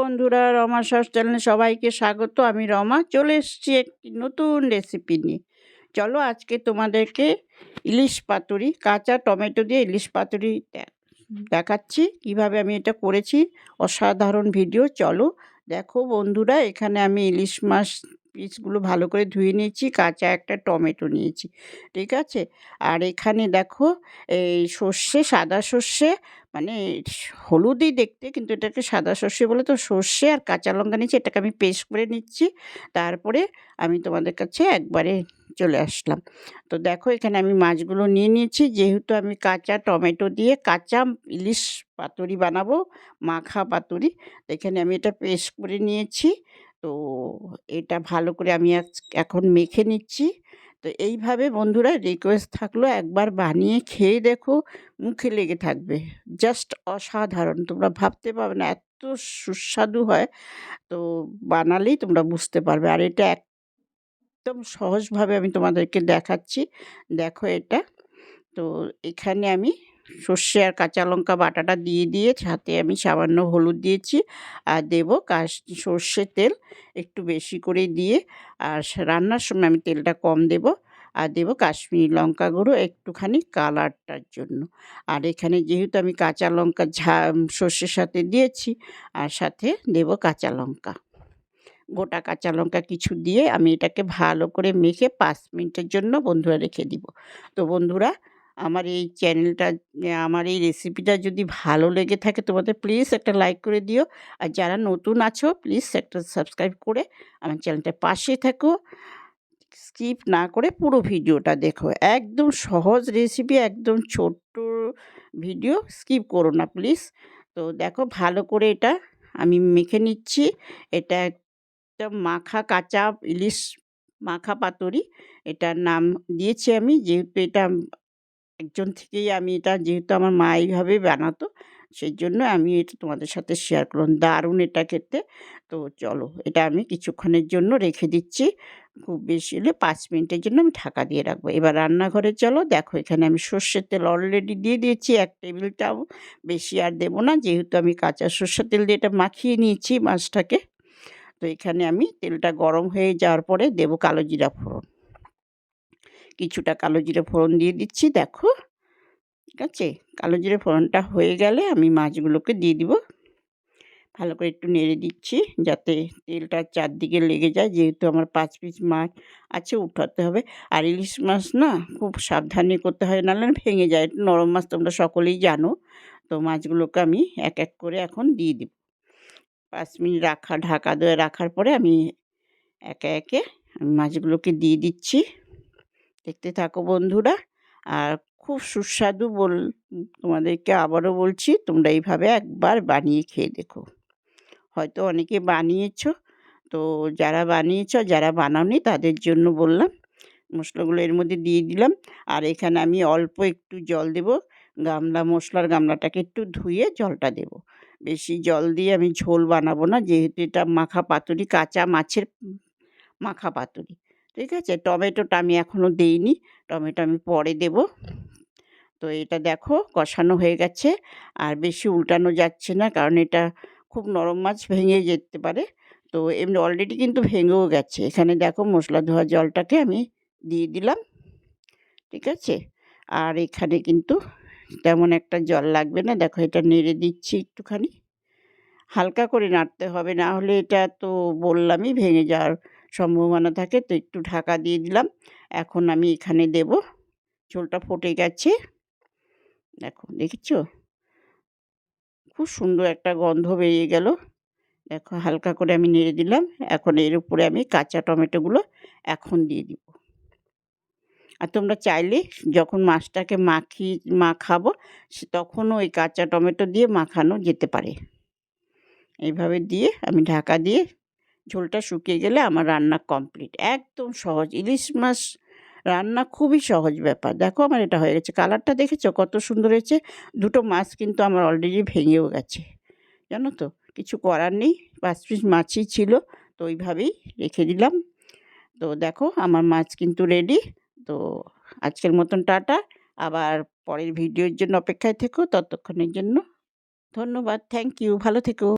বন্ধুরা, রমা সস চ্যানেলে সবাইকে স্বাগত। আমি রমা চলে এসেছি একটি নতুন রেসিপি নিয়ে। চলো আজকে তোমাদেরকে ইলিশ পাতুরি, কাঁচা টমেটো দিয়ে ইলিশ পাতুরি দেখাচ্ছি কিভাবে আমি এটা করেছি। অসাধারণ ভিডিও। চলো দেখো বন্ধুরা, এখানে আমি ইলিশ মাছ পিসগুলো ভালো করে ধুয়ে নিয়েছি, কাঁচা একটা টমেটো নিয়েছি, ঠিক আছে। আর এখানে দেখো এই সর্ষে, সাদা সর্ষে, মানে হলুদই দেখতে, কিন্তু এটাকে সাদা সর্ষে বলে, তো সর্ষে আর কাঁচা লঙ্কা নিচ্ছি, এটাকে আমি পেস্ট করে নিচ্ছি। তারপরে আমি তোমাদের কাছে একবারে চলে আসলাম। তো দেখো এখানে আমি মাছগুলো নিয়ে নিয়েছি, যেহেতু আমি কাঁচা টমেটো দিয়ে কাঁচা ইলিশ পাতুরি বানাবো, মাখা পাতুরি। এখানে আমি এটা পেস্ট করে নিয়েছি। তো এটা ভালো করে আমি এখন মেখে নিচ্ছি। তো এইভাবে বন্ধুরা রিকোয়েস্ট থাকলো, একবার বানিয়ে খেয়ে দেখো, মুখে লেগে থাকবে। জাস্ট অসাধারণ, তোমরা ভাবতে পারবে না এত সুস্বাদু হয়। তো বানালেই তোমরা বুঝতে পারবে। আর এটা একদম সহজভাবে আমি তোমাদেরকে দেখাচ্ছি। দেখো এটা। তো এখানে আমি সর্ষে আর কাঁচা লঙ্কা বাটাটা দিয়ে সাথে আমি সামান্য হলুদ দিয়েছি, আর দেবো সর্ষের তেল একটু বেশি করে দিয়ে। আর রান্নার সময় আমি তেলটা কম দেবো। আর দেবো কাশ্মীরি লঙ্কা গুঁড়ো একটুখানি কালারটার জন্য। আর এখানে যেহেতু আমি কাঁচা লঙ্কা সর্ষের সাথে দিয়েছি, আর সাথে দেবো কাঁচা লঙ্কা, গোটা কাঁচা লঙ্কা কিছু দিয়ে আমি এটাকে ভালো করে মেখে 5 মিনিটের জন্য বন্ধুরা রেখে দিব। তো বন্ধুরা, আমার এই চ্যানেলটা, আমার এই রেসিপিটা যদি ভালো লেগে থাকে তোমাদের, প্লিজ একটা লাইক করে দিও। আর যারা নতুন আছো প্লিজ একটা সাবস্ক্রাইব করে আমার চ্যানেলটার পাশে থাকো। স্কিপ না করে পুরো ভিডিওটা দেখো। একদম সহজ রেসিপি, একদম ছোট্ট ভিডিও, স্কিপ করো না প্লিজ। তো দেখো ভালো করে এটা আমি মেখে নিচ্ছি। এটা একটা মাখা কাঁচা ইলিশ মাখা পাতুরি, এটার নাম দিয়েছি আমি, যেহেতু এটা একজন থেকেই আমি এটা, যেহেতু আমার মা এইভাবে বানাতো, সেই জন্য আমি এটা তোমাদের সাথে শেয়ার করলাম। দারুণ এটা খেতে। তো চলো এটা আমি কিছুক্ষণের জন্য রেখে দিচ্ছি, খুব বেশি হলে 5 মিনিটের জন্য আমি ঢাকা দিয়ে রাখবো। এবার রান্নাঘরে চলো। দেখো এখানে আমি সর্ষের তেল অলরেডি দিয়ে দিয়েছি 1 টেবিল চামচ, বেশি আর দেবো না, যেহেতু আমি কাঁচা সর্ষের তেল দিয়ে এটা মাখিয়ে নিয়েছি মাছটাকে। তো এখানে আমি তেলটা গরম হয়ে যাওয়ার পরে দেবো কালো জিরা ফোড়ন, কিছুটা কালো জিরে ফোড়ন দিয়ে দিচ্ছি। দেখো, ঠিক আছে। কালো জিরে ফোড়নটা হয়ে গেলে আমি মাছগুলোকে দিয়ে দিব। ভালো করে একটু নেড়ে দিচ্ছি যাতে তেলটা চারদিকে লেগে যায়, যেহেতু আমার 5 পিস মাছ আছে, উঠাতে হবে। আর ইলিশ মাছ না খুব সাবধানে করতে হয়, নাহলে ভেঙে যায়। একটু নরম মাছ, তোমরা সকলেই জানো। তো মাছগুলোকে আমি এক এক করে এখন দিয়ে দিব। 5 মিনিট ঢাকা দিয়ে রাখার পরে আমি একে একে মাছগুলোকে দিয়ে দিচ্ছি। দেখতে থাকো বন্ধুরা। আর খুব সুস্বাদু তোমাদেরকে আবারও বলছি, তোমরা এইভাবে একবার বানিয়ে খেয়ে দেখো। হয়তো অনেকে বানিয়েছো, তো যারা বানিয়েছো, যারা বানাওনি তাদের জন্য বললাম। মশলাগুলো এর মধ্যে দিয়ে দিলাম। আর এখানে আমি অল্প একটু জল দেব। মশলার গামলাটাকে একটু ধুয়ে জলটা দেব। বেশি জল দিয়ে আমি ঝোল বানাবো না, যেহেতু এটা মাখা পাতুরি, কাঁচা মাছের মাখা পাতুরি, ঠিক আছে। টমেটোটা আমি এখনও দেইনি, টমেটো আমি পরে দেব। তো এটা দেখো কষানো হয়ে গেছে, আর বেশি উল্টানো যাচ্ছে না, কারণ এটা খুব নরম মাছ, ভেঙে যেতে পারে। তো এমনি অলরেডি কিন্তু ভেঙেও গেছে। এখানে দেখো মশলা ধোয়া জলটাকে আমি দিয়ে দিলাম, ঠিক আছে। আর এখানে কিন্তু তেমন একটা জল লাগবে না। দেখো এটা নেড়ে দিচ্ছি একটুখানি, হালকা করে নাড়তে হবে, না হলে এটা তো বললামই ভেঙে যাওয়ার সম্ভাবনা থাকে। তো একটু ঢাকা দিয়ে দিলাম। এখন আমি এখানে দেব, ঝোলটা ফুটে গেছে। দেখো, দেখেছো খুব সুন্দর একটা গন্ধ বেরিয়ে গেল। দেখো হালকা করে আমি নেড়ে দিলাম। এখন এর উপরে আমি কাঁচা টমেটোগুলো এখন দিয়ে দিব। আর তোমরা চাইলে যখন মাছটাকে মাখাবো তখনও ওই কাঁচা টমেটো দিয়ে মাখানো যেতে পারে। এইভাবে দিয়ে আমি ঢাকা দিয়ে, ঝোলটা শুকিয়ে গেলে আমার রান্না কমপ্লিট। একদম সহজ ইলিশ মাছ রান্না, খুবই সহজ ব্যাপার। দেখো আমার এটা হয়ে গেছে। কালারটা দেখেছো কত সুন্দর হয়েছে। দুটো মাছ কিন্তু আমার অলরেডি ভেঙেও গেছে, জানো তো। কিছু করার নেই, 5 পিস মাছই ছিল, তো ওইভাবেই রেখে দিলাম। তো দেখো আমার মাছ কিন্তু রেডি। তো আজকের মতন টাটা। আবার পরের ভিডিওর জন্য অপেক্ষায় থেকো। ততক্ষণের জন্য ধন্যবাদ। Thank you. ভালো থেকো।